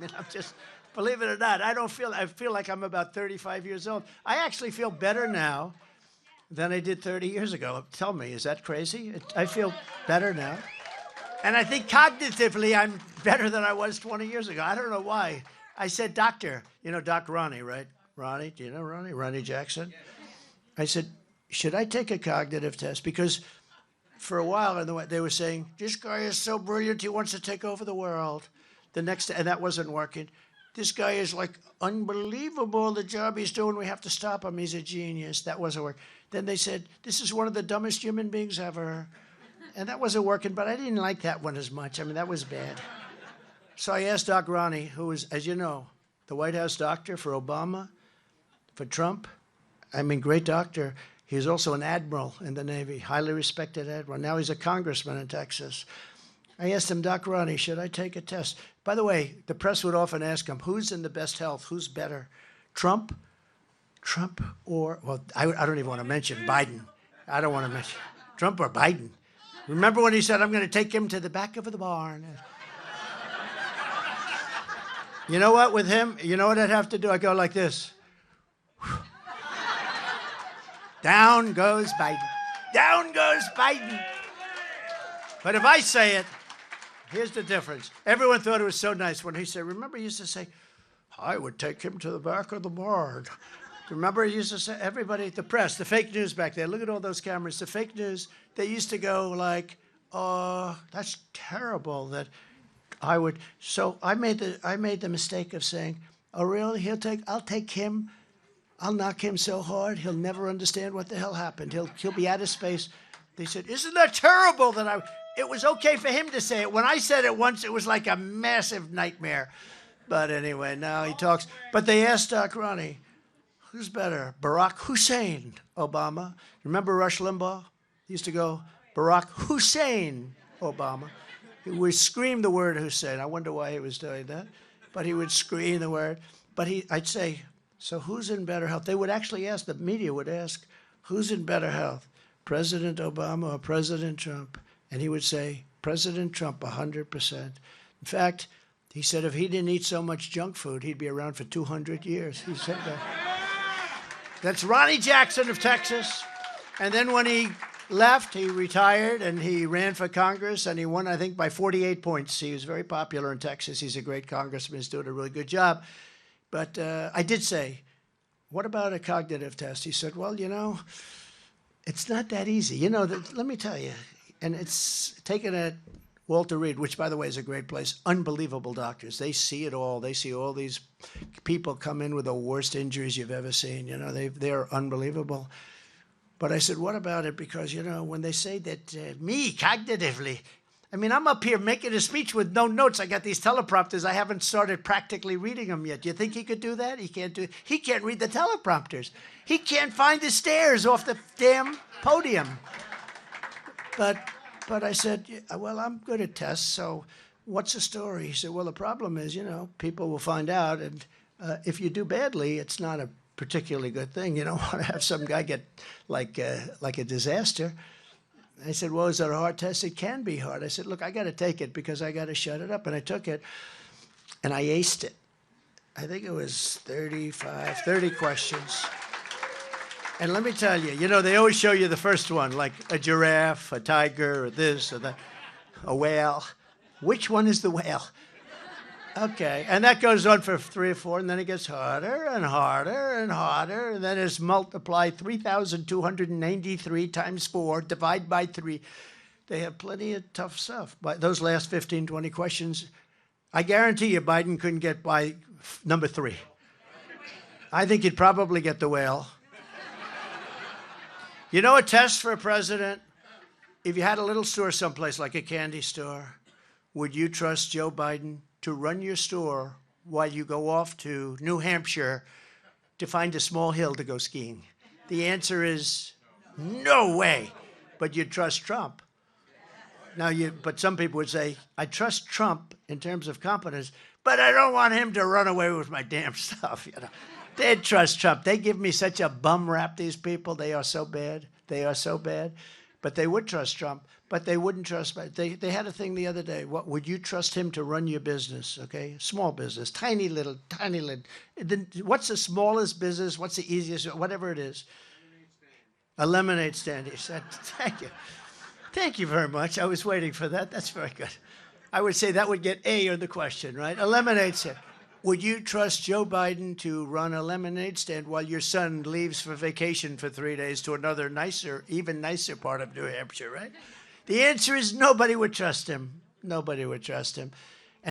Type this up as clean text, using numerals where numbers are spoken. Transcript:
I mean, I'm just, believe it or not, I feel like I'm about 35 years old. I actually feel better now than I did 30 years ago. Tell me, is that crazy? I feel better now. And I think cognitively, I'm better than I was 20 years ago. I don't know why. I said, doctor, you know, Doc Ronnie, right? Ronnie, do you know Ronnie? Ronnie Jackson? I said, should I take a cognitive test? Because for a while, they were saying, this guy is so brilliant, he wants to take over the world. And that wasn't working. This guy is like unbelievable, the job he's doing, we have to stop him, he's a genius. That wasn't working. Then they said, this is one of the dumbest human beings ever. And that wasn't working, but I didn't like that one as much. I mean, that was bad. So I asked Doc Ronnie, who was, as you know, the White House doctor for Obama, for Trump. I mean, great doctor. He was also an admiral in the Navy, highly respected admiral. Now he's a congressman in Texas. I asked him, Doc Ronnie, should I take a test? By the way, the press would often ask him, who's in the best health? Who's better? Trump or, well, I don't even want to mention Biden. I don't want to mention Trump or Biden. Remember when he said, I'm going to take him to the back of the barn? You know what, with him, you know what I'd have to do? I go like this. Down goes Biden. Down goes Biden. But if I say it, here's the difference. Everyone thought it was so nice when he said, remember he used to say, I would take him to the back of the barn. Remember he used to say, everybody, the press, the fake news back there, look at all those cameras, the fake news, they used to go like, oh, that's terrible that I would. So I made the mistake of saying, oh really, I'll take him, I'll knock him so hard, he'll never understand what the hell happened. He'll be out of space. They said, isn't that terrible that it was okay for him to say it. When I said it once, it was like a massive nightmare. But anyway, now he talks. But they asked Doc Ronnie, who's better, Barack Hussein Obama? Remember Rush Limbaugh? He used to go, Barack Hussein Obama. He would scream the word Hussein. I wonder why he was doing that. But he would scream the word. But I'd say, so who's in better health? They would actually ask, the media would ask, who's in better health, President Obama or President Trump? And he would say, President Trump, 100%. In fact, he said if he didn't eat so much junk food, he'd be around for 200 years. He said that. That's Ronnie Jackson of Texas. And then when he left, he retired and he ran for Congress and he won, I think, by 48 points. He was very popular in Texas. He's a great congressman. He's doing a really good job. But I did say, what about a cognitive test? He said, well, you know, it's not that easy. You know, let me tell you. And it's taken at Walter Reed, which, by the way, is a great place. Unbelievable doctors. They see it all. They see all these people come in with the worst injuries you've ever seen. You know, they're unbelievable. But I said, what about it? Because, you know, when they say that me, cognitively, I mean, I'm up here making a speech with no notes. I got these teleprompters. I haven't started practically reading them yet. Do you think he could do that? He can't do it. He can't read the teleprompters. He can't find the stairs off the damn podium. But I said, well, I'm good at tests, so what's the story? He said, well, the problem is, you know, people will find out, and if you do badly, it's not a particularly good thing. You don't want to have some guy get like a disaster. I said, well, is it a hard test? It can be hard. I said, look, I got to take it because I got to shut it up. And I took it, and I aced it. I think it was 30 questions. And let me tell you, you know, they always show you the first one, like a giraffe, a tiger, or this, or that, a whale. Which one is the whale? Okay, and that goes on for 3 or 4, and then it gets harder and harder and harder, and then it's multiplied 3,293 times 4, divide by 3. They have plenty of tough stuff. But those last 15, 20 questions, I guarantee you Biden couldn't get by number 3. I think he'd probably get the whale. You know a test for a president? If you had a little store someplace like a candy store, would you trust Joe Biden to run your store while you go off to New Hampshire to find a small hill to go skiing? The answer is no way. But you'd trust Trump. But some people would say, I trust Trump in terms of competence, but I don't want him to run away with my damn stuff, you know. They'd trust Trump. They give me such a bum rap, these people. They are so bad. They are so bad. But they would trust Trump, but they wouldn't trust. They had a thing the other day. What would you trust him to run your business? Okay, small business, tiny little. What's the smallest business? What's the easiest? Whatever it is. A lemonade stand. He said, "Thank you, thank you very much. I was waiting for that. That's very good." I would say that would get A on the question, right? A lemonade stand. Would you trust Joe Biden to run a lemonade stand while your son leaves for vacation for 3 days to another nicer, even nicer part of New Hampshire, right? The answer is nobody would trust him. Nobody would trust him.